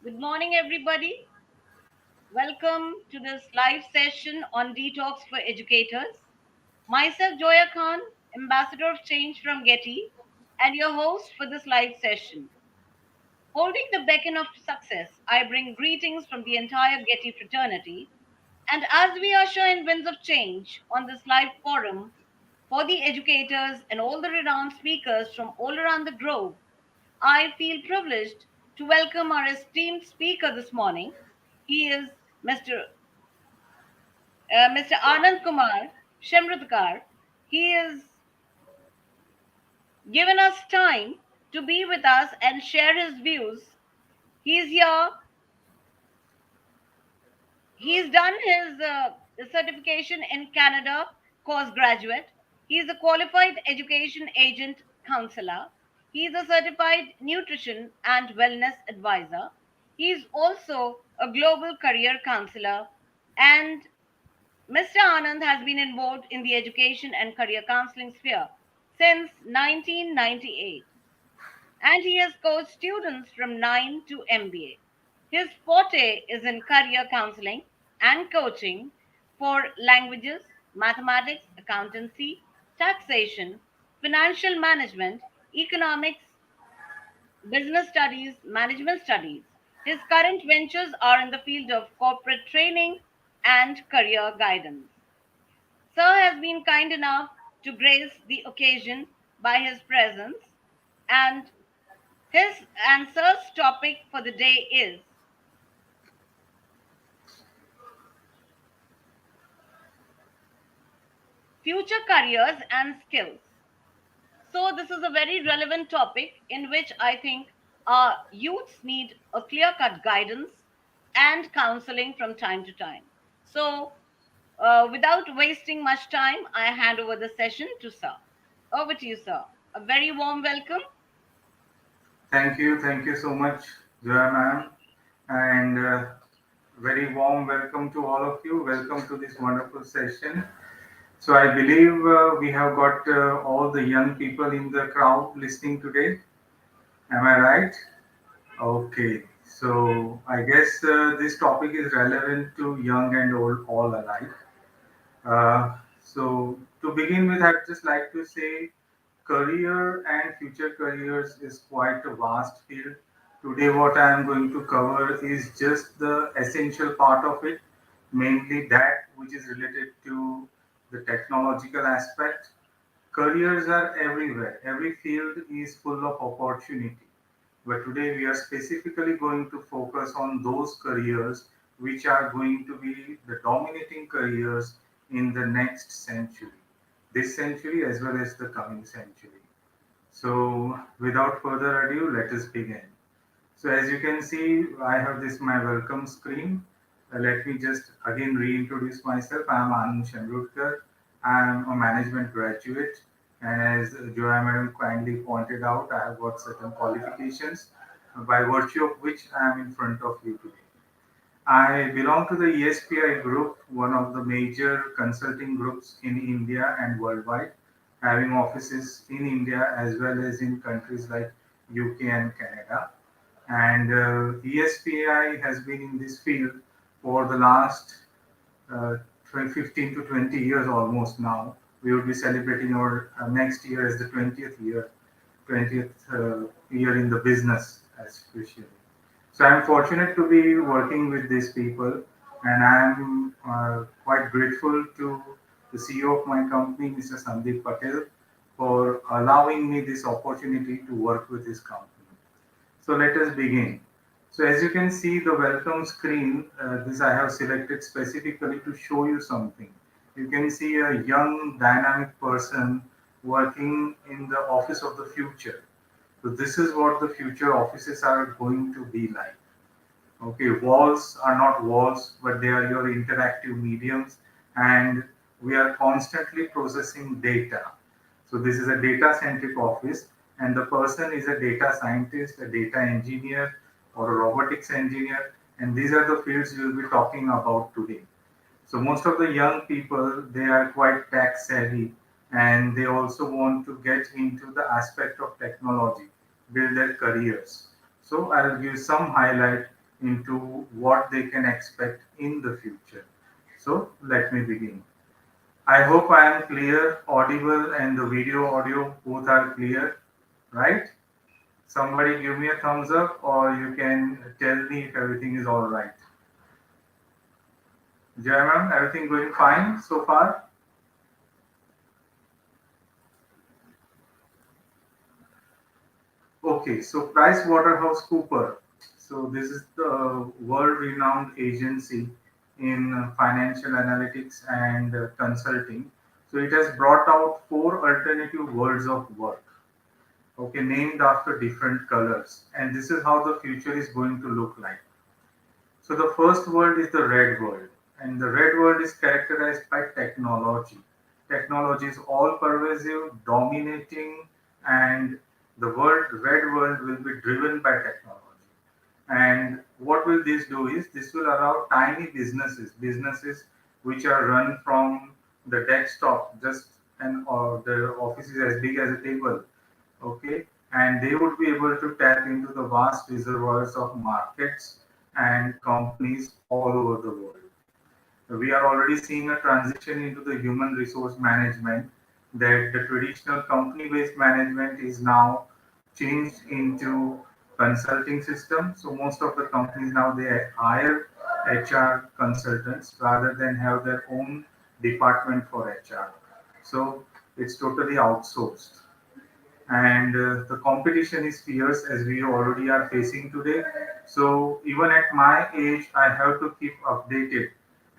Good morning, everybody. Welcome to this live session on Detox for Educators. Myself, Joya Khan, Ambassador of Change from GETI, and your host for this live session. Holding the beacon of success, I bring greetings from the entire GETI fraternity. And as we usher in winds of change on this live forum for the educators and all the renowned speakers from all around the globe, I feel privileged to welcome our esteemed speaker this morning. He is Mr. Anand Kumar Shemrudkar. He has given us time to be with us and share his views. He's here. He's done his certification in Canada, course graduate. He is a qualified education agent counselor. He is a certified nutrition and wellness advisor. He is also a global career counselor. And Mr. Anand has been involved in the education and career counseling sphere since 1998, and he has coached students from 9 to MBA. His forte is in career counseling and coaching for languages, mathematics, accountancy, taxation, financial management, economics, business studies, management studies. His current ventures are in the field of corporate training and career guidance. Sir has been kind enough to grace the occasion by his presence, and his and Sir's topic for the day is future careers and skills. So this is a very relevant topic in which I think our youths need a clear-cut guidance and counseling from time to time. So without wasting much time, I hand over the session to Sir. Over to you, Sir. A very warm welcome. Thank you so much, Joya ma'am, and very warm welcome to all of you. Welcome to this wonderful session. So I believe we have got all the young people in the crowd listening today. Am I right? Okay. So I guess this topic is relevant to young and old all alike. So to begin with, I'd just like to say career and future careers is quite a vast field. Today, what I am going to cover is just the essential part of it, mainly that which is related to the technological aspect. Careers are everywhere, every field is full of opportunity. But today, we are specifically going to focus on those careers which are going to be the dominating careers in the next century, this century as well as the coming century. So, without further ado, let us begin. So, as you can see, I have this my welcome screen. Let me just again reintroduce myself. I am Anand Shemrudkar. I am a management graduate, and as Joya Madam kindly pointed out, I have got certain qualifications by virtue of which I am in front of you today. I belong to the ESPI group, one of the major consulting groups in India and worldwide, having offices in India as well as in countries like UK and Canada. And ESPI has been in this field for the last uh, 15 to 20 years almost now. We will be celebrating our next year as the 20th year in the business, especially. So I'm fortunate to be working with these people, and I'm quite grateful to the CEO of my company, Mr. Sandeep Patel, for allowing me this opportunity to work with his company. So let us begin. So as you can see the welcome screen, this I have selected specifically to show you something. You can see a young dynamic person working in the office of the future. So this is what the future offices are going to be like. Okay, walls are not walls, but they are your interactive mediums, and we are constantly processing data. So this is a data centric office, and the person is a data scientist, a data engineer, or a robotics engineer, and these are the fields we will be talking about today. So most of the young people, they are quite tech savvy, and they also want to get into the aspect of technology, build their careers. So I'll give some highlight into what they can expect in the future. So let me begin. I hope I am clear, audible, and the video audio both are clear, right? Somebody give me a thumbs up, or you can tell me if everything is all right. Jai ma'am, everything going fine so far? Okay, so Price Waterhouse Cooper. So this is the world-renowned agency in financial analytics and consulting. So it has brought out four alternative worlds of work. Okay, named after different colors, and this is how the future is going to look like. So the first world is the red world, and the red world is characterized by technology. Technology is all pervasive, dominating, and the red world will be driven by technology. And what will this do is this will allow tiny businesses which are run from the desktop, just and or the office is as big as a table, okay, and they would be able to tap into the vast reservoirs of markets and companies all over the world. We are already seeing a transition into the human resource management, that the traditional company based management is now changed into consulting system. So most of the companies now they hire HR consultants rather than have their own department for HR. So it's totally outsourced, and the competition is fierce as we already are facing today. So even at my age, I have to keep updated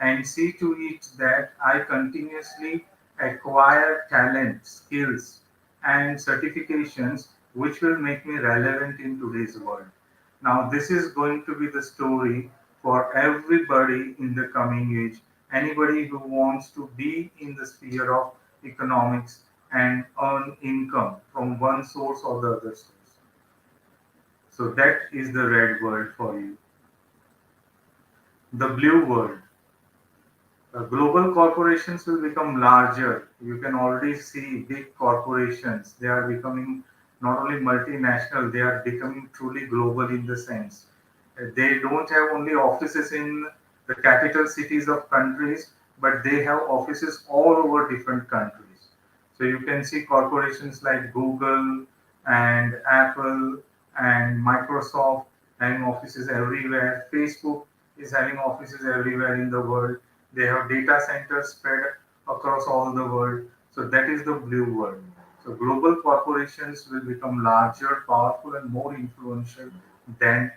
and see to it that I continuously acquire talent, skills, and certifications which will make me relevant in today's world. Now, this is going to be the story for everybody in the coming age. Anybody who wants to be in the sphere of economics and earn income from one source or the other source. So that is the red world for you. The blue world. Global corporations will become larger. You can already see big corporations. They are becoming not only multinational, they are becoming truly global in the sense. They don't have only offices in the capital cities of countries, but they have offices all over different countries. So you can see corporations like Google and Apple and Microsoft having offices everywhere. Facebook is having offices everywhere in the world. They have data centers spread across all the world. So that is the blue world. So global corporations will become larger, powerful, and more influential than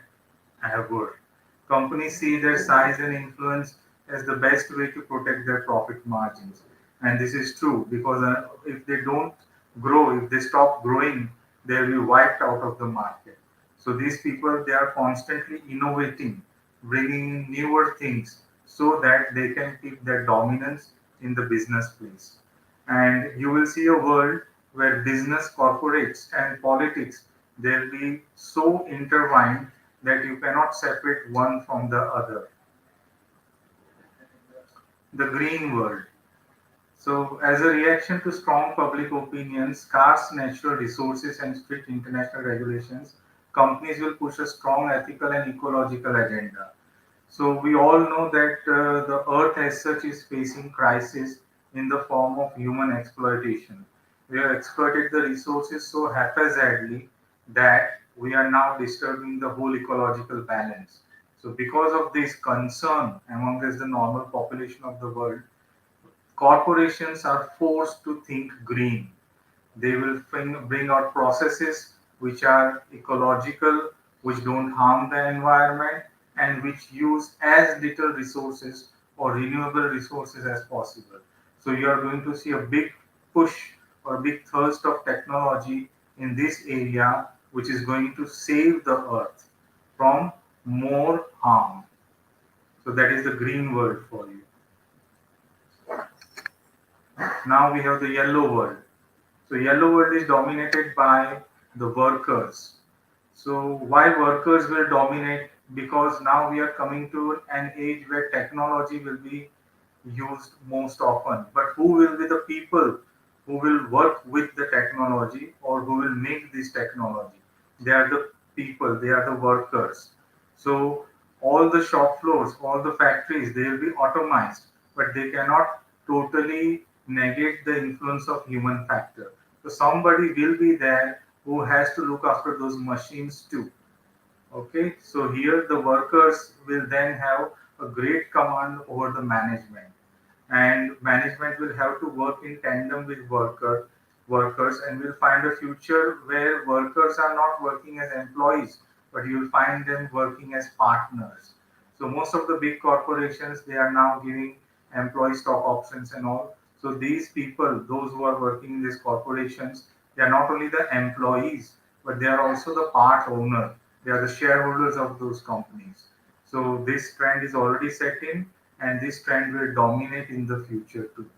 ever. Companies see their size and influence as the best way to protect their profit margins. And this is true because if they don't grow, if they stop growing, they'll be wiped out of the market. So these people, they are constantly innovating, bringing in newer things so that they can keep their dominance in the business place. And you will see a world where business, corporates, and politics they'll be so intertwined that you cannot separate one from the other. The green world. So, as a reaction to strong public opinion, scarce natural resources, and strict international regulations, companies will push a strong ethical and ecological agenda. So we all know that the earth as such is facing crisis in the form of human exploitation. We have exploited the resources so haphazardly that we are now disturbing the whole ecological balance. So because of this concern among us, the normal population of the world, corporations are forced to think green. They will bring out processes which are ecological, which don't harm the environment, and which use as little resources or renewable resources as possible. So you are going to see a big push or a big thirst of technology in this area, which is going to save the earth from more harm. So that is the green world for you. Now we have the yellow world. So yellow world is dominated by the workers. So why workers will dominate? Because now we are coming to an age where technology will be used most often. But who will be the people who will work with the technology or who will make this technology? They are the people, they are the workers. So All the shop floors, all the factories, they will be automized, but they cannot totally negate the influence of human factor. So somebody will be there who has to look after those machines too. Okay, so here the workers will then have a great command over the management, and management will have to work in tandem with workers, and will find a future where workers are not working as employees, but you will find them working as partners. So most of the big corporations, they are now giving employee stock options and all. So these people, those who are working in these corporations, they are not only the employees, but they are also the part owner. They are the shareholders of those companies. So this trend is already set in, and this trend will dominate in the future too.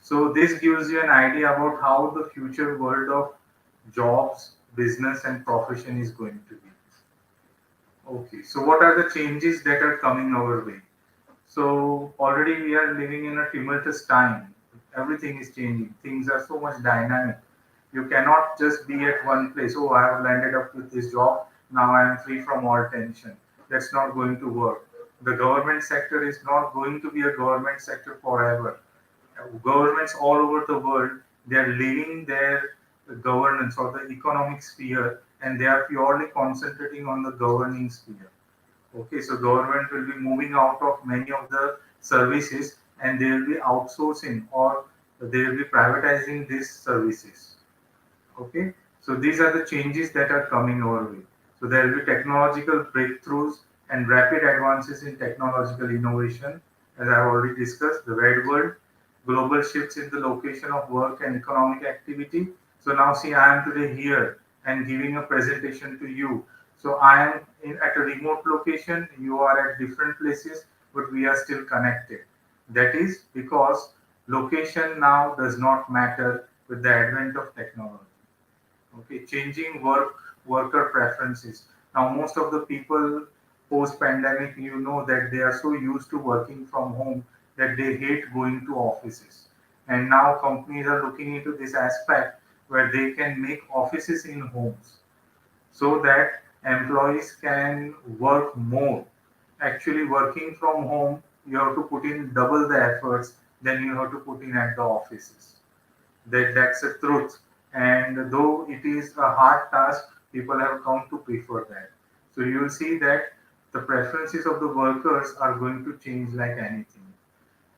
So this gives you an idea about how the future world of jobs, business, and profession is going to be. Okay, so what are the changes that are coming our way? So already we are living in a tumultuous time. Everything is changing. Things are so much dynamic. You cannot just be at one place. Oh, I have landed up with this job. Now I am free from all tension. That's not going to work. The government sector is not going to be a government sector forever. Governments all over the world, they are leaving their governance or the economic sphere, and they are purely concentrating on the governing sphere. Okay, so government will be moving out of many of the services, and they will be outsourcing or they will be privatizing these services. Okay, so these are the changes that are coming our way. So there will be technological breakthroughs and rapid advances in technological innovation, as I have already discussed. The red world, global shifts in the location of work and economic activity. So now see, I am today here and giving a presentation to you. So I am at a remote location, you are at different places, but we are still connected. That is because location now does not matter with the advent of technology. Okay, changing worker preferences. Now, most of the people post pandemic, you know that they are so used to working from home that they hate going to offices. And now companies are looking into this aspect where they can make offices in homes so that employees can work more. Actually, working from home, you have to put in double the efforts than you have to put in at the offices. That's the truth. And though it is a hard task, people have come to prefer that. So you will see that the preferences of the workers are going to change like anything.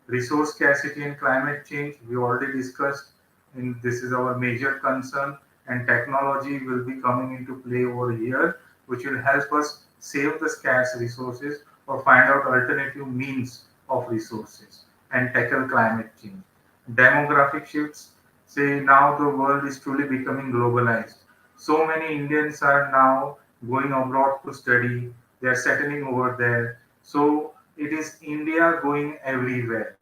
Resource scarcity and climate change, we already discussed, and this is our major concern. And technology will be coming into play over here, which will help us save the scarce resources or find out alternative means of resources and tackle climate change. Demographic shifts, say now the world is truly becoming globalized. So many Indians are now going abroad to study, they are settling over there. So it is India going everywhere.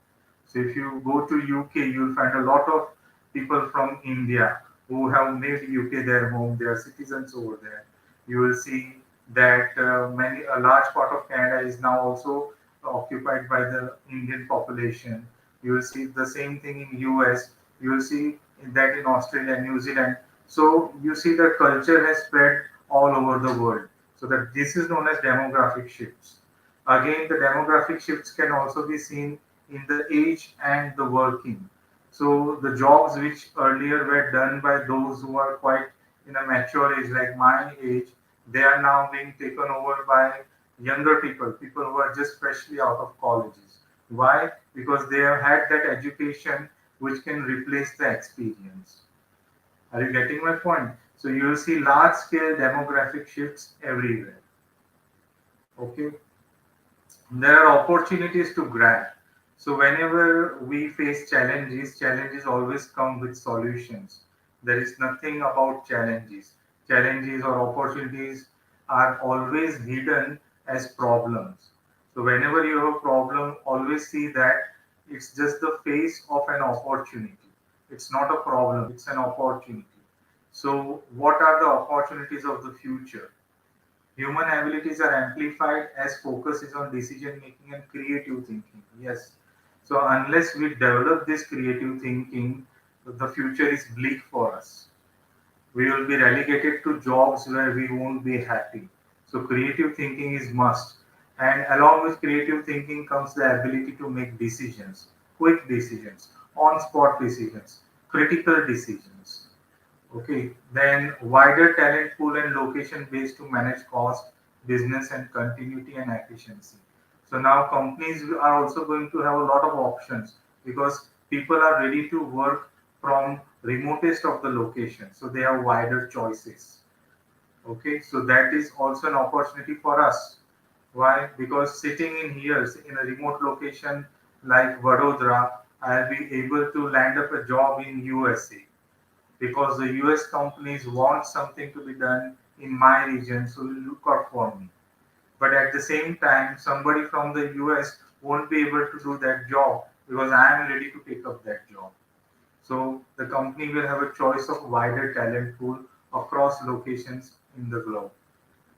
So if you go to UK, you'll find a lot of people from India who have made UK their home. They are citizens over there. You will see that a large part of Canada is now also occupied by the Indian population. You will see the same thing in US. You will see that in Australia, New Zealand. So you see the culture has spread all over the world. So that this is known as demographic shifts. Again, the demographic shifts can also be seen in the age and the working. So the jobs which earlier were done by those who are quite in a mature age, like my age, they are now being taken over by younger people, people who are just freshly out of colleges. Why? Because they have had that education which can replace the experience. Are you getting my point? So you will see large scale demographic shifts everywhere. Okay. There are opportunities to grab. So whenever we face challenges, challenges always come with solutions. There is nothing about challenges. Challenges or opportunities are always hidden as problems. So whenever you have a problem, always see that it's just the face of an opportunity. It's not a problem, it's an opportunity. So what are the opportunities of the future? Human abilities are amplified as focus is on decision making and creative thinking. Yes. So unless we develop this creative thinking, the future is bleak for us. We will be relegated to jobs where we won't be happy. So creative thinking is must. And along with creative thinking comes the ability to make decisions, quick decisions, on spot decisions, critical decisions. Okay, then wider talent pool and location base to manage cost, business and continuity and efficiency. So now companies are also going to have a lot of options because people are ready to work from remotest of the location. So they have wider choices. Okay, so that is also an opportunity for us. Why? Because sitting in here in a remote location like Vadodara, I'll be able to land up a job in USA because the US companies want something to be done in my region, so will look out for me. But at the same time, somebody from the US won't be able to do that job because I am ready to take up that job. So the company will have a choice of wider talent pool across locations in the globe.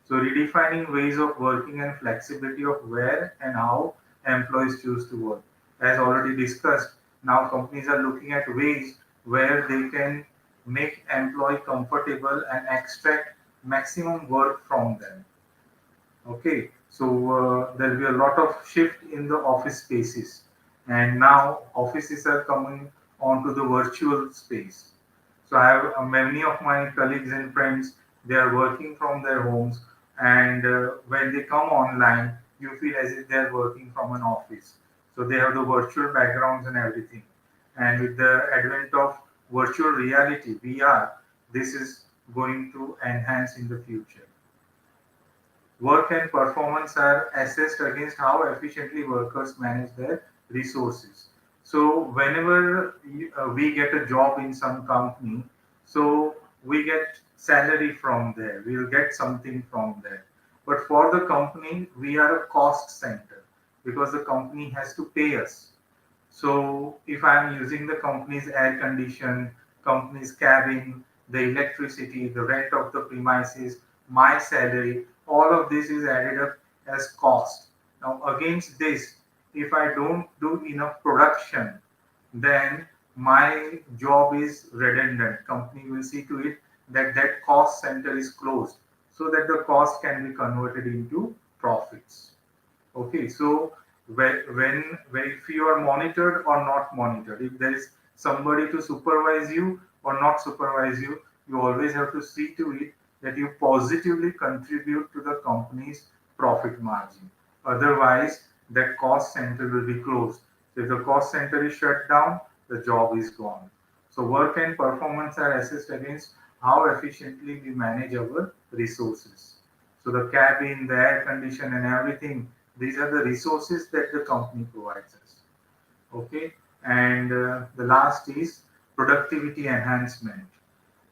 So redefining ways of working and flexibility of where and how employees choose to work. As already discussed, now companies are looking at ways where they can make employee comfortable and extract maximum work from them. Okay, so there will be a lot of shift in the office spaces, and now offices are coming onto the virtual space. So I have many of my colleagues and friends. They are working from their homes, and when they come online, you feel as if they are working from an office. So they have the virtual backgrounds and everything. And with the advent of virtual reality (VR), this is going to enhance in the future. Work and performance are assessed against how efficiently workers manage their resources. So whenever we get a job in some company, so we get salary from there. We'll get something from there. But for the company, we are a cost center because the company has to pay us. So if I'm using the company's air condition, company's cabin, the electricity, the rent of the premises, my salary, all of this is added up as cost. Now against this, if I don't do enough production, then my job is redundant. Company will see to it that that cost center is closed so that the cost can be converted into profits. Okay, so when if you are monitored or not monitored, if there is somebody to supervise you or not supervise you, you always have to see to it that you positively contribute to the company's profit margin. Otherwise, that cost center will be closed. So if the cost center is shut down, the job is gone. So work and performance are assessed against how efficiently we manage our resources. So the cabin, the air condition, and everything, these are the resources that the company provides us. Okay, and the last is productivity enhancement.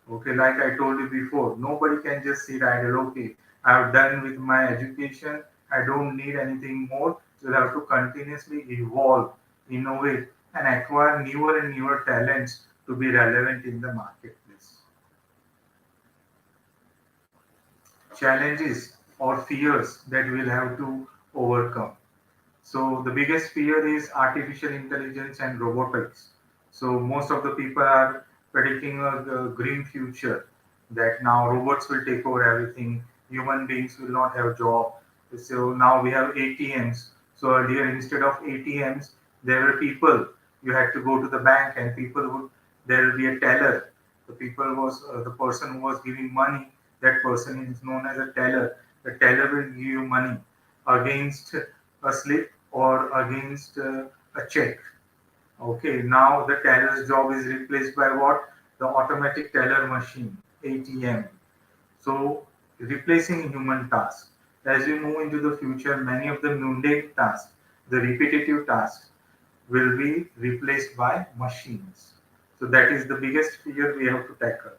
Okay, like I told you before, nobody can just sit idle. Okay, I've done with my education. I don't need anything more. You'll have to continuously evolve, innovate, and acquire newer and newer talents to be relevant in the marketplace. Challenges or fears that we'll have to overcome. So the biggest fear is artificial intelligence and robotics. So most of the people are predicting a grim future that now robots will take over everything. Human beings will not have job. So now we have ATMs. So earlier instead of ATMs, there were people. You had to go to the bank and people would there will be a teller. The person who was giving money. That person is known as a teller. The teller will give you money against a slip or against a check. Okay, now the teller's job is replaced by what? The automatic teller machine, ATM. So, replacing human tasks. As we move into the future, many of the mundane tasks, the repetitive tasks, will be replaced by machines. So, that is the biggest fear we have to tackle.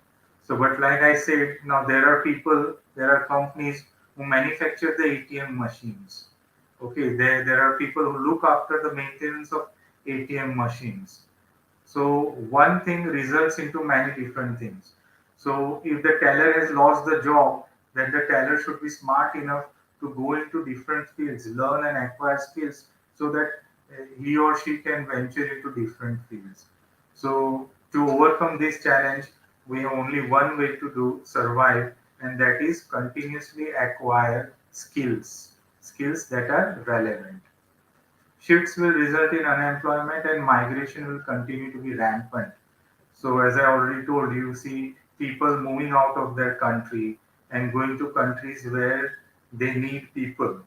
So, but like I said, now there are people, there are companies who manufacture the ATM machines. Okay, there are people who look after the maintenance of ATM machines. So one thing results into many different things. So if the teller has lost the job, then the teller should be smart enough to go into different fields, learn and acquire skills so that he or she can venture into different fields. So to overcome this challenge, we have only one way to do survive, and that is continuously acquire skills. skills that are relevant. Shifts will result in unemployment and migration will continue to be rampant. So, as I already told you, see people moving out of their country and going to countries where they need people.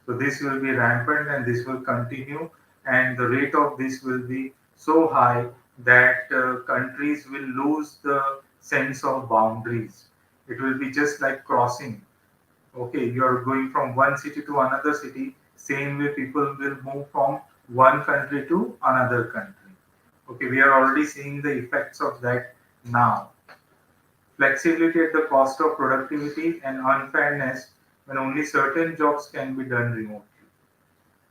So, this will be rampant and this will continue, and the rate of this will be so high that countries will lose the sense of boundaries. It will be just like crossing. Okay, you are going from one city to another city. Same way, people will move from one country to another country. Okay, we are already seeing the effects of that now. Flexibility at the cost of productivity and unfairness when only certain jobs can be done remotely,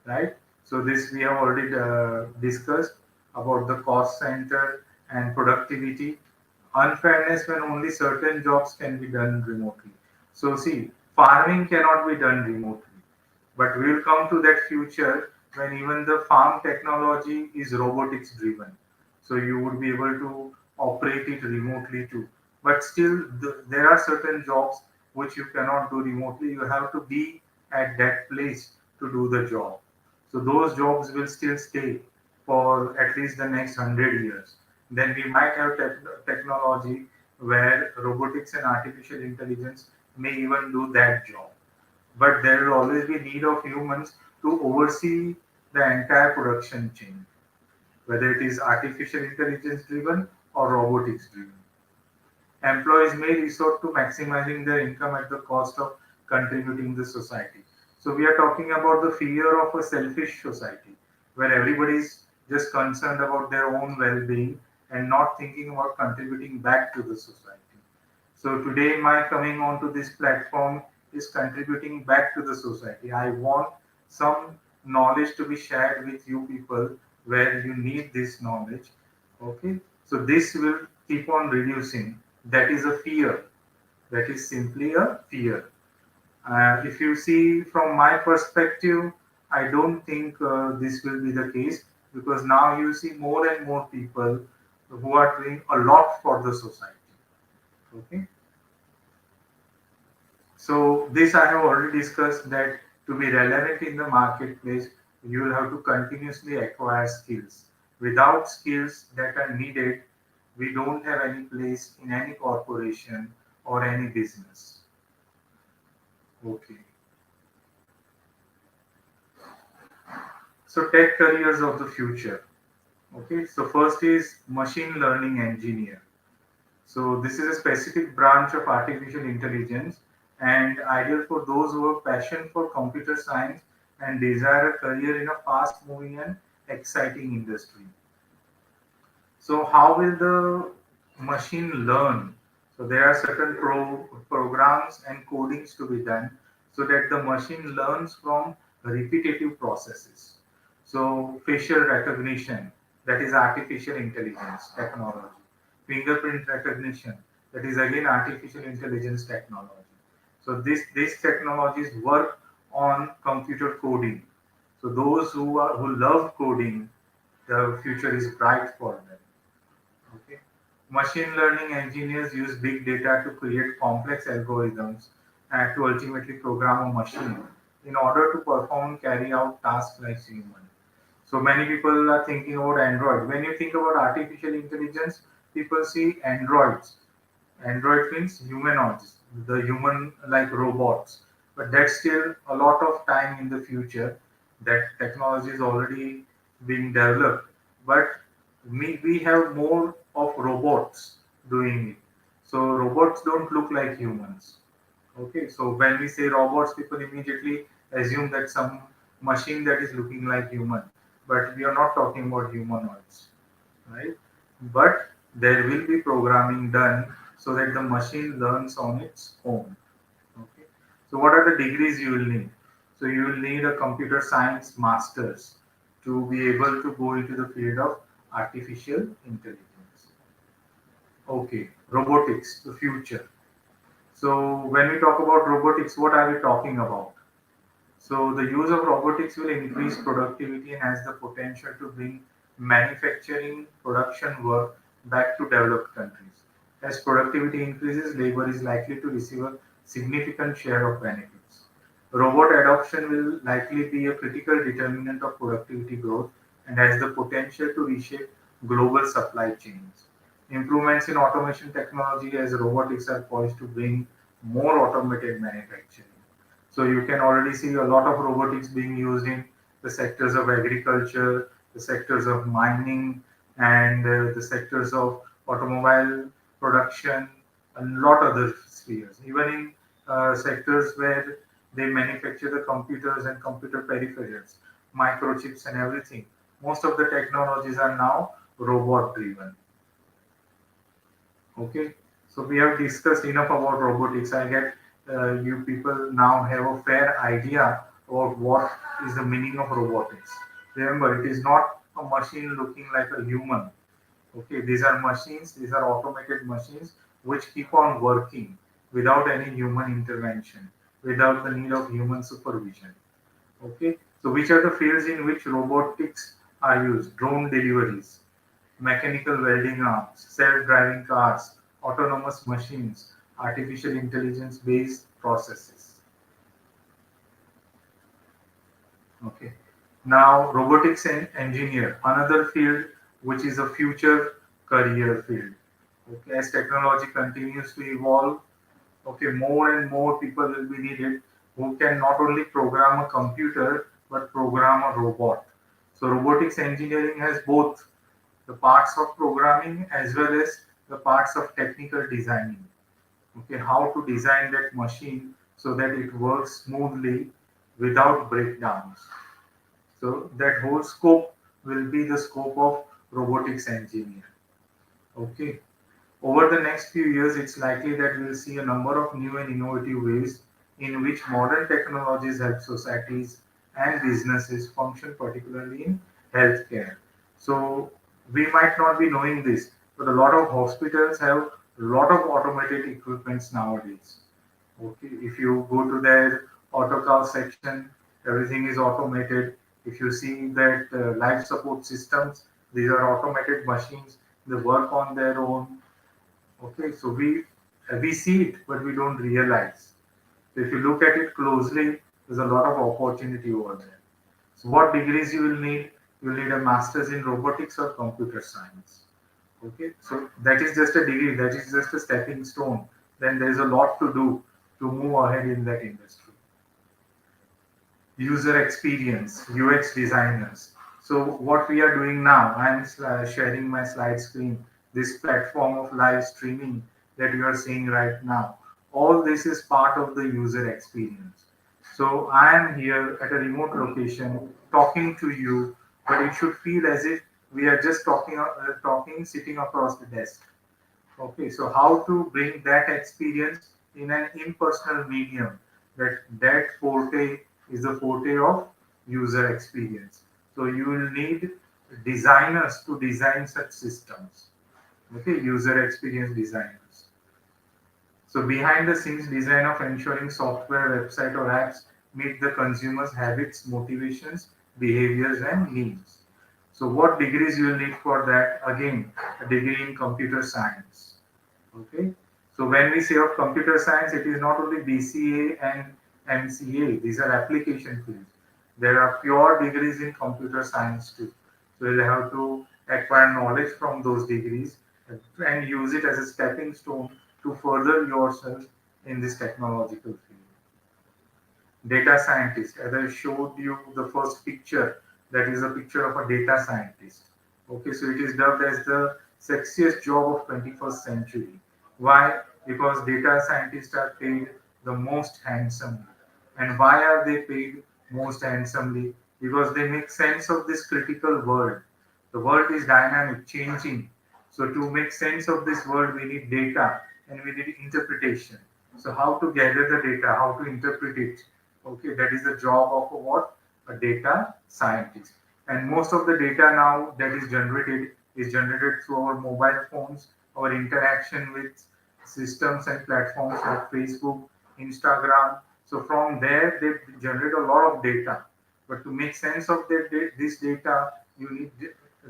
right? So this we have already discussed about the cost center and productivity. Unfairness when only certain jobs can be done remotely. So see, farming cannot be done remotely, but we will come to that future when even the farm technology is robotics driven. So you would be able to operate it remotely too. But still, there are certain jobs which you cannot do remotely. You have to be at that place to do the job. So those jobs will still stay for at least the next 100 years. Then we might have technology where robotics and artificial intelligence may even do that job, but there will always be need of humans to oversee the entire production chain, whether it is artificial intelligence driven or robotics driven. Employees may resort to maximizing their income at the cost of contributing to society. So we are talking about the fear of a selfish society where everybody is just concerned about their own well-being and not thinking about contributing back to the society. So today my coming onto this platform is contributing back to the society. I want some knowledge to be shared with you people where you need this knowledge. Okay. So this will keep on reducing. That is a fear. That is simply a fear. If you see from my perspective, I don't think this will be the case because now you see more and more people who are doing a lot for the society. Okay. So this I have already discussed that to be relevant in the marketplace, you will have to continuously acquire skills. Without skills that are needed, we don't have any place in any corporation or any business. Okay. So tech careers of the future. Okay. So first is machine learning engineer. So this is a specific branch of artificial intelligence and ideal for those who have passion for computer science and desire a career in a fast moving and exciting industry. So how will the machine learn? So there are certain programs and codings to be done so that the machine learns from repetitive processes. So facial recognition, that is artificial intelligence technology. Fingerprint recognition, that is again artificial intelligence technology. So these technologies work on computer coding. So those who love coding, the future is bright for them. Okay. Machine learning engineers use big data to create complex algorithms and to ultimately program a machine in order to perform and carry out tasks like human. So many people are thinking about Android. When you think about artificial intelligence, people see androids. Android means humanoids, the human like robots. But that's still a lot of time in the future. That technology is already being developed. But we have more of robots doing it. So robots don't look like humans. Okay, so when we say robots, people immediately assume that some machine that is looking like human. But we are not talking about humanoids, right? But there will be programming done so that the machine learns on its own. Okay. So what are the degrees you will need? So you will need a computer science masters to be able to go into the field of artificial intelligence. Okay, robotics, the future. So when we talk about robotics, what are we talking about? So the use of robotics will increase productivity and has the potential to bring manufacturing production work back to developed countries. As productivity increases, labor is likely to receive a significant share of benefits. Robot adoption will likely be a critical determinant of productivity growth and has the potential to reshape global supply chains. Improvements in automation technology as robotics are poised to bring more automated manufacturing. So you can already see a lot of robotics being used in the sectors of agriculture, the sectors of mining, and the sectors of automobile production, a lot other spheres. Even in sectors where they manufacture the computers and computer peripherals, microchips and everything. Most of the technologies are now robot driven. Okay, so we have discussed enough about robotics. I get you people now have a fair idea about what is the meaning of robotics. Remember, it is not a machine looking like a human. Okay, these are machines, these are automated machines which keep on working without any human intervention, without the need of human supervision. Okay, so which are the fields in which robotics are used? Drone deliveries, mechanical welding arms, self-driving cars, autonomous machines, artificial intelligence-based processes. Okay. Now, robotics engineer, another field which is a future career field. Okay, as technology continues to evolve, okay, more and more people will be needed who can not only program a computer but program a robot. So, robotics engineering has both the parts of programming as well as the parts of technical designing. Okay, how to design that machine so that it works smoothly without breakdowns. So that whole scope will be the scope of robotics engineer. Okay. Over the next few years, it's likely that we'll see a number of new and innovative ways in which modern technologies help societies and businesses function, particularly in healthcare. So we might not be knowing this, but a lot of hospitals have a lot of automated equipments nowadays. Okay, if you go to their autocar section, everything is automated. If you see that life support systems, these are automated machines. They work on their own. Okay, so we see it, but we don't realize. So if you look at it closely, there's a lot of opportunity over there. So what degrees you will need? You will need a master's in robotics or computer science. Okay, so that is just a degree, that is just a stepping stone. Then there is a lot to do to move ahead in that industry. User experience, UX designers. So what we are doing now, I am sharing my slide screen, this platform of live streaming that you are seeing right now. All this is part of the user experience. So I am here at a remote location talking to you, but it should feel as if we are just talking sitting across the desk. Okay, so how to bring that experience in an impersonal medium? That forte is the forte of user experience. So you will need designers to design such systems. Okay, user experience designers. So behind the scenes design of ensuring software, website or apps meet the consumer's habits, motivations, behaviors and needs. So what degrees you will need for that? Again, a degree in computer science. Okay. So when we say of computer science, it is not only BCA and MCA. These are application fields. There are pure degrees in computer science too. So you'll have to acquire knowledge from those degrees and use it as a stepping stone to further yourself in this technological field. Data scientist, as I showed you the first picture, that is a picture of a data scientist. Okay, so it is dubbed as the sexiest job of 21st century. Why? Because data scientists are paid the most handsomely. And why are they paid most handsomely? Because they make sense of this critical world. The world is dynamic, changing. So to make sense of this world, we need data and we need interpretation. So how to gather the data, how to interpret it. Okay, that is the job of a what? A data scientist. And most of the data now that is generated through our mobile phones, our interaction with systems and platforms like Facebook, Instagram. So from there, they generate a lot of data. But to make sense of this data, you need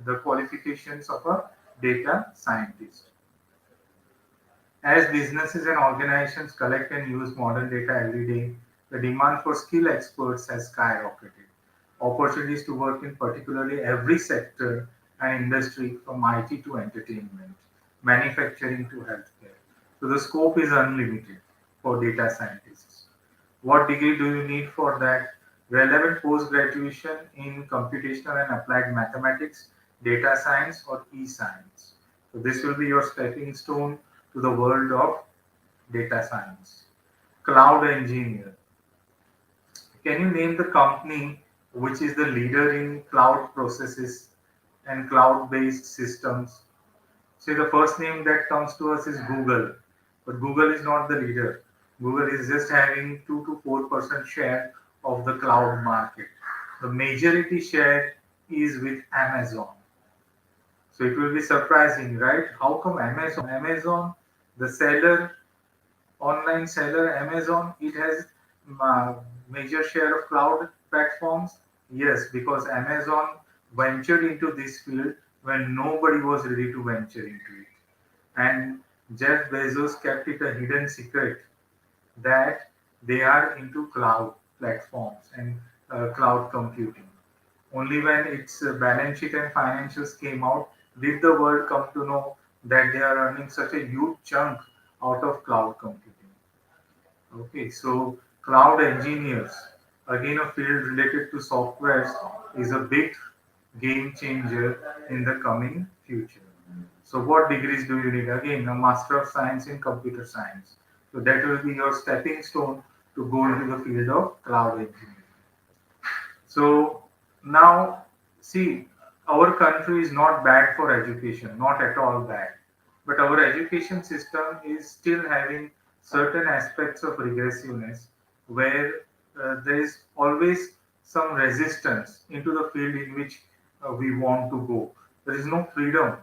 the qualifications of a data scientist. As businesses and organizations collect and use modern data every day, The demand for skill experts has skyrocketed. Opportunities to work in particularly every sector and industry from IT to entertainment, manufacturing to healthcare. So the scope is unlimited for data scientists. What degree do you need for that? Relevant post graduation in computational and applied mathematics, data science, or e-science. So this will be your stepping stone to the world of data science. Cloud engineer. Can you name the company which is the leader in cloud processes and cloud-based systems? See, the first name that comes to us is Google, but Google is not the leader. Google is just having 2 to 4% share of the cloud market. The majority share is with Amazon. So it will be surprising, right? How come Amazon? Amazon, the seller, online seller, Amazon, it has major share of cloud platforms. Yes, because Amazon ventured into this field when nobody was ready to venture into it. And Jeff Bezos kept it a hidden secret that they are into cloud platforms and cloud computing. Only when its balance sheet and financials came out did the world come to know that they are earning such a huge chunk out of cloud computing. Okay, so cloud engineers, again a field related to softwares, is a big game changer in the coming future. So what degrees do you need? Again, a Master of Science in Computer Science. So that will be your stepping stone to go into the field of cloud engineering. So now, see, our country is not bad for education, not at all bad. But our education system is still having certain aspects of regressiveness where there is always some resistance into the field in which we want to go. There is no freedom.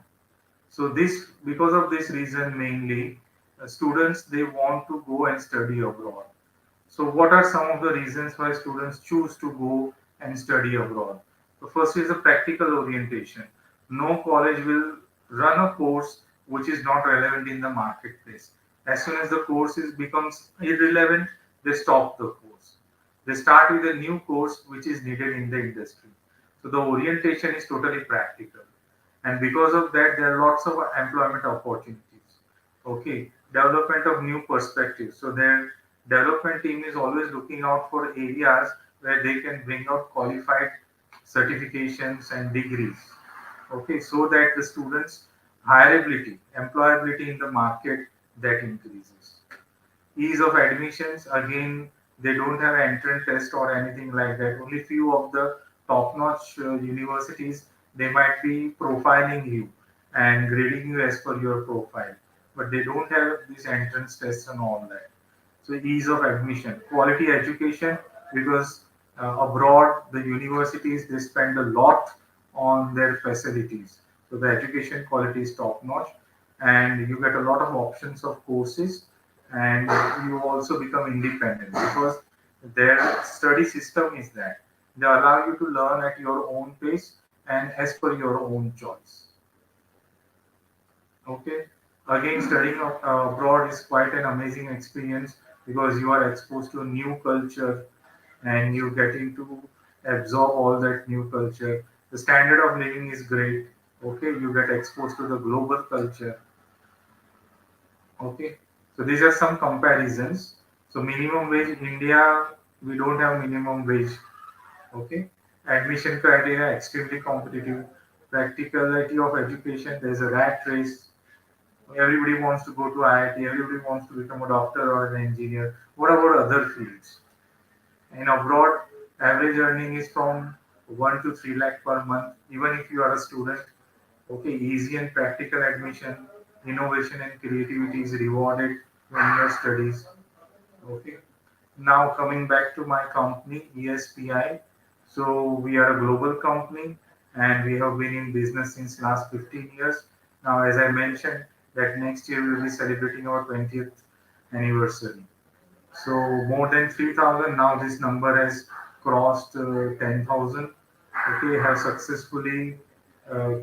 So this, because of this reason mainly, students they want to go and study abroad. So, what are some of the reasons why students choose to go and study abroad? The first is a practical orientation. No college will run a course which is not relevant in the marketplace. As soon as the course becomes irrelevant, they stop the course. They start with a new course which is needed in the industry. So, the orientation is totally practical. And because of that, there are lots of employment opportunities. Okay, development of new perspectives. So their development team is always looking out for areas where they can bring out qualified certifications and degrees. Okay, so that the students hireability, employability in the market that increases. Ease of admissions, again, they don't have entrance test or anything like that. Only few of the top-notch universities, they might be profiling you and grading you as per your profile, but they don't have these entrance tests and all that. So ease of admission, quality education, because abroad the universities they spend a lot on their facilities. So the education quality is top notch, and you get a lot of options of courses, and you also become independent because their study system is that they allow you to learn at your own pace and as per your own choice. Okay. Again, studying abroad is quite an amazing experience because you are exposed to a new culture and you getting to absorb all that new culture. The standard of living is great. Okay, you get exposed to the global culture. Okay, so these are some comparisons. So minimum wage in India, we don't have minimum wage. Okay, admission criteria extremely competitive. Practicality of education, there's a rat race. Everybody wants to go to IIT, everybody wants to become a doctor or an engineer. What about other fields? In abroad, average earning is from 1 to 3 lakh per month, even if you are a student. Okay, easy and practical admission, innovation and creativity is rewarded when your studies. Okay. Now coming back to my company, ESPI. So we are a global company and we have been in business since last 15 years. Now, as I mentioned, that next year we will be celebrating our 20th anniversary. So more than 3,000. Now this number has crossed 10,000. Okay, have successfully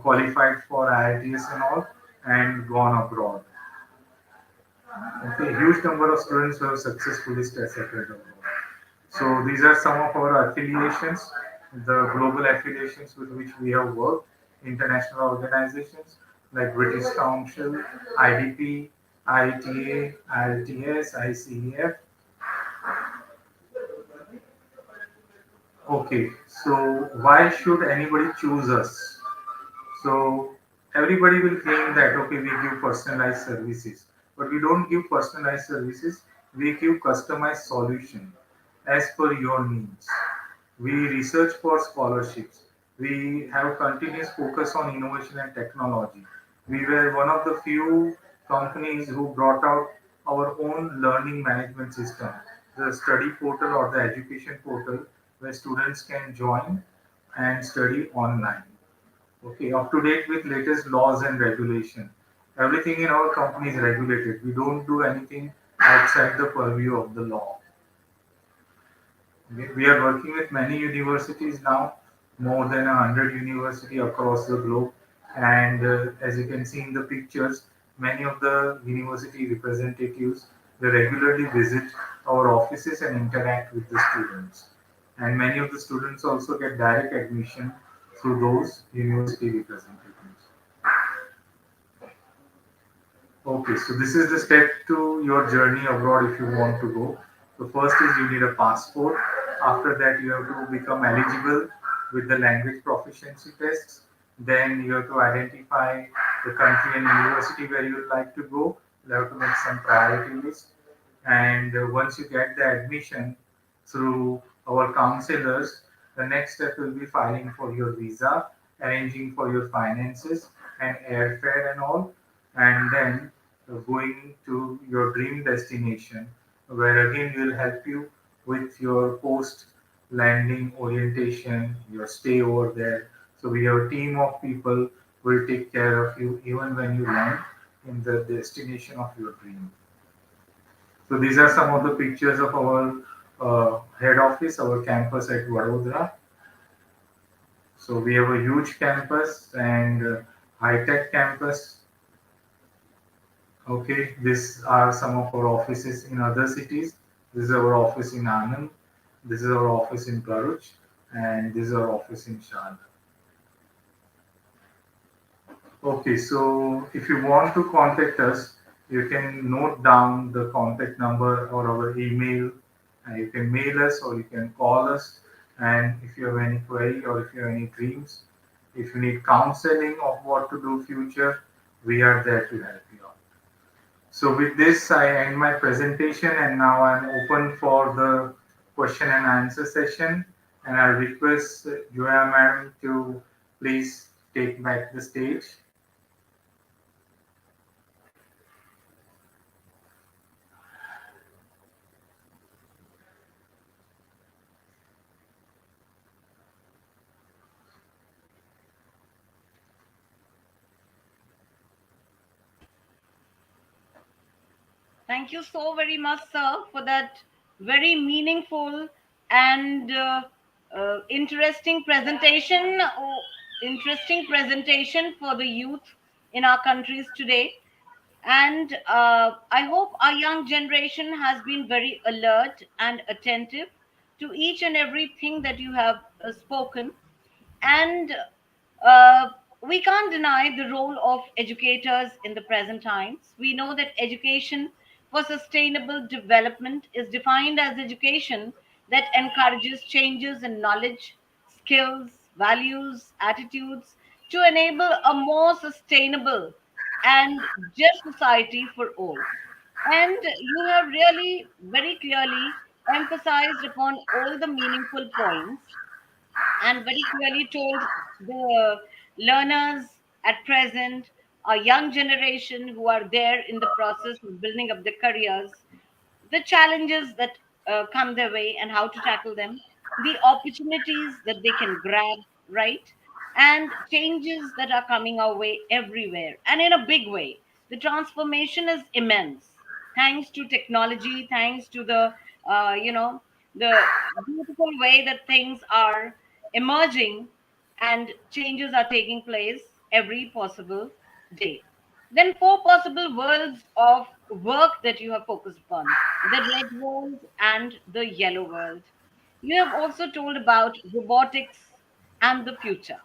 qualified for IITs and all and gone abroad. Okay, huge number of students who have successfully settled abroad. So these are some of our affiliations, the global affiliations with which we have worked, international organizations like British Council, IDP, ITA, ILTS, ICEF. Okay, so why should anybody choose us? So everybody will claim that okay, we give personalized services, but we don't give personalized services. We give customized solution as per your needs. We research for scholarships. We have continuous focus on innovation and technology. We were one of the few companies who brought out our own learning management system, the study portal or the education portal, where students can join and study online. Okay, up to date with latest laws and regulation. Everything in our company is regulated. We don't do anything outside the purview of the law. We are working with many universities now, more than 100 universities across the globe. And as you can see in the pictures, many of the university representatives they regularly visit our offices and interact with the students. And many of the students also get direct admission through those university representatives. Okay, so this is the step to your journey abroad if you want to go. So first is you need a passport. After that, you have to become eligible with the language proficiency tests. Then you have to identify the country and university where you would like to go. You have to make some priority list. And once you get the admission through our counselors, the next step will be filing for your visa, arranging for your finances and airfare and all, and then going to your dream destination, where again we'll help you with your post landing orientation, your stay over there. So we have a team of people who will take care of you even when you land in the destination of your dream. So these are some of the pictures of our head office, our campus at Vadodara. So we have a huge campus and high-tech campus. Okay, these are some of our offices in other cities. This is our office in Anand. This is our office in Bharuch, and this is our office in Sharjah. Okay, so if you want to contact us, you can note down the contact number or our email, and you can mail us or you can call us. And if you have any query or if you have any dreams, if you need counseling of what to do future, we are there to help you out. So with this, I end my presentation and now I'm open for the question and answer session. And I request Joya ma'am to please take back the stage. Thank you so very much, sir, for that very meaningful and interesting presentation. Interesting presentation for the youth in our countries today. And I hope our young generation has been very alert and attentive to each and everything that you have spoken. And uh, we can't deny the role of educators in the present times. We know that education for sustainable development is defined as education that encourages changes in knowledge, skills, values, attitudes to enable a more sustainable and just society for all. And you have really very clearly emphasized upon all the meaningful points and very clearly told the learners at present, a young generation who are there in the process of building up their careers, the challenges that come their way and how to tackle them, the opportunities that they can grab, right? And changes that are coming our way everywhere and in a big way. The transformation is immense thanks to technology, thanks to the, the beautiful way that things are emerging and changes are taking place every possible day. Then, four possible worlds of work that you have focused upon: the red world and the yellow world. You have also told about robotics and the future.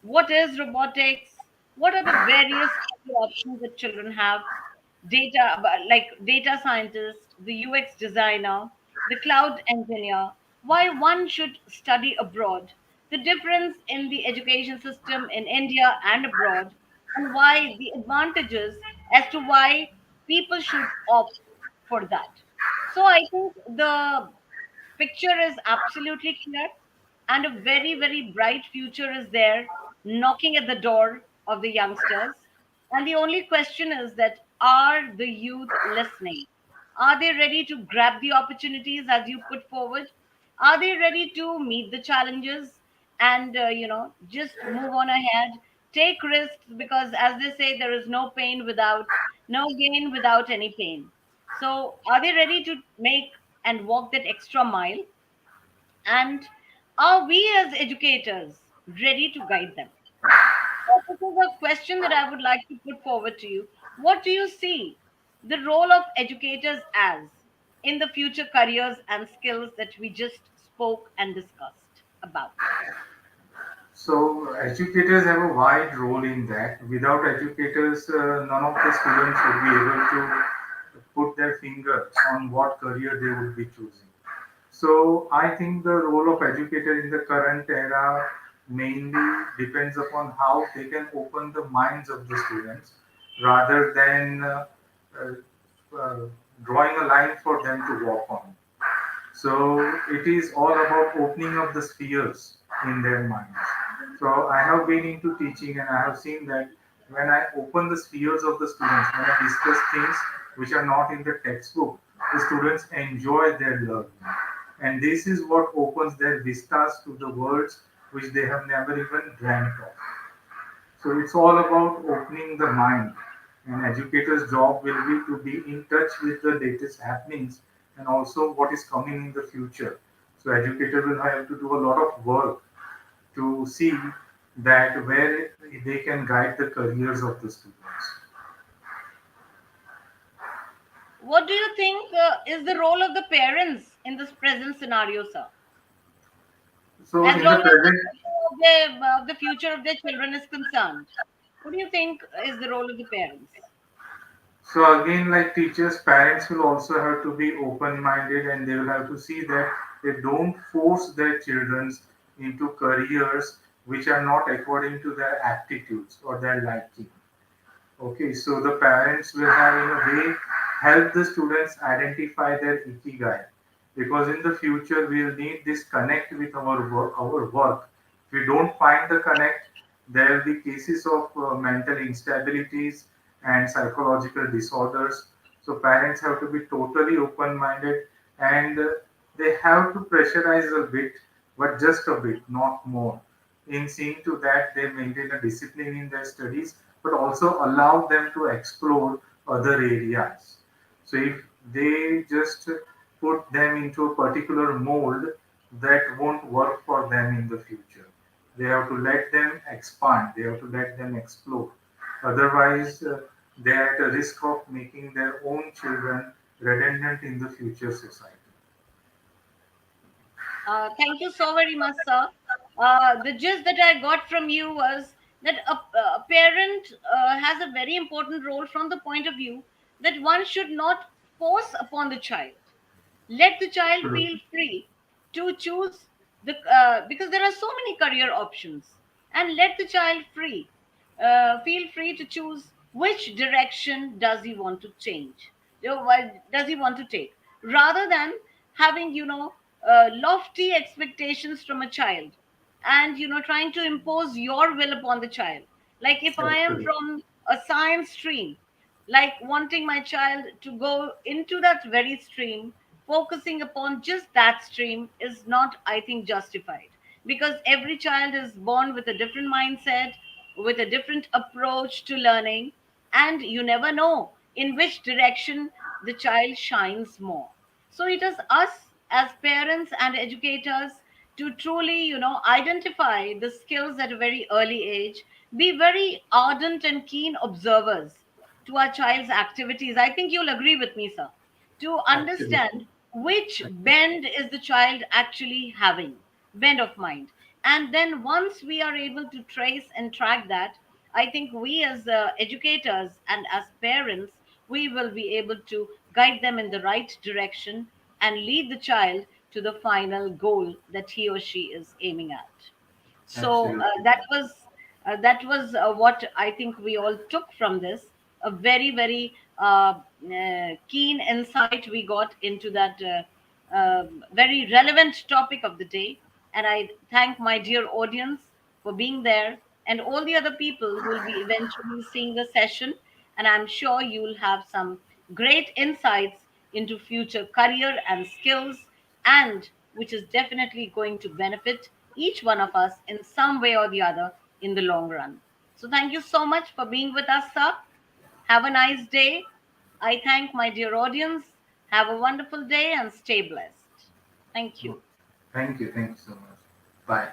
What is robotics? What are the various career options that children have? Like data scientist, the UX designer, the cloud engineer, why one should study abroad, the difference in the education system in India and abroad, and why the advantages as to why people should opt for that. So I think the picture is absolutely clear, and a very, very bright future is there knocking at the door of the youngsters. And the only question is that are the youth listening? Are they ready to grab the opportunities as you put forward? Are they ready to meet the challenges and, just move on ahead? Take risks because, as they say, there is no gain without any pain. So, are they ready to make and walk that extra mile? And are we as educators ready to guide them? So this is a question that I would like to put forward to you. What do you see the role of educators as in the future careers and skills that we just spoke and discussed about? So educators have a wide role in that. Without educators, none of the students would be able to put their finger on what career they would be choosing. So I think the role of educator in the current era mainly depends upon how they can open the minds of the students rather than uh, drawing a line for them to walk on. So it is all about opening up the spheres in their minds. So I have been into teaching and I have seen that when I open the spheres of the students, when I discuss things which are not in the textbook, the students enjoy their learning. And this is what opens their vistas to the worlds which they have never even dreamt of. So it's all about opening the mind. An educator's job will be to be in touch with the latest happenings and also what is coming in the future. So educator will have to do a lot of work to see that where they can guide the careers of the students. What do you think is the role of the parents in this present scenario, sir? So As in the long as the present, the future of their children is concerned, what do you think is the role of the parents? so again, like teachers, parents will also have to be open-minded and they will have to see that they don't force their children into careers which are not according to their aptitudes or their liking. Okay, so the parents will have, in a way, help the students identify their ikigai, because in the future we'll need this connect with our work. Our work. If we don't find the connect, there will be cases of mental instabilities and psychological disorders. So parents have to be totally open-minded and they have to pressurize a bit, but just a bit, not more. In seeing to that, they maintain a discipline in their studies but also allow them to explore other areas. So if they just put them into a particular mold, that won't work for them in the future. They have to let them expand, they have to let them explore. Otherwise, they are at a risk of making their own children redundant in the future society. Thank you so very much, sir. The gist that I got from you was that a parent has a very important role from the point of view that one should not force upon the child. Let the child feel Absolutely. free to choose because there are so many career options, and let the child feel free to choose which direction does he want to change, what does he want to take, rather than having lofty expectations from a child and trying to impose your will upon the child. Like if I am Absolutely. from a science stream, like wanting my child to go into that very stream, focusing upon just that stream is not, I think, justified, because every child is born with a different mindset, with a different approach to learning, and you never know in which direction the child shines more. So it is us as parents and educators to truly identify the skills at a very early age, be very ardent and keen observers to our child's activities. I think you'll agree with me, sir, to Absolutely. understand which bend is the child actually having, bend of mind. And then once we are able to trace and track that, I think we as educators and as parents, we will be able to guide them in the right direction and lead the child to the final goal that he or she is aiming at. So Absolutely. that was what I think we all took from this. A very very keen insight we got into that very relevant topic of the day. And I thank my dear audience for being there, and all the other people who will be eventually seeing the session. And I'm sure you'll have some great insights into future career and skills, and which is definitely going to benefit each one of us in some way or the other in the long run. So, thank you so much for being with us, sir. Have a nice day. I thank my dear audience. Have a wonderful day and stay blessed. Thank you. Thank you. Thank you so much. Bye.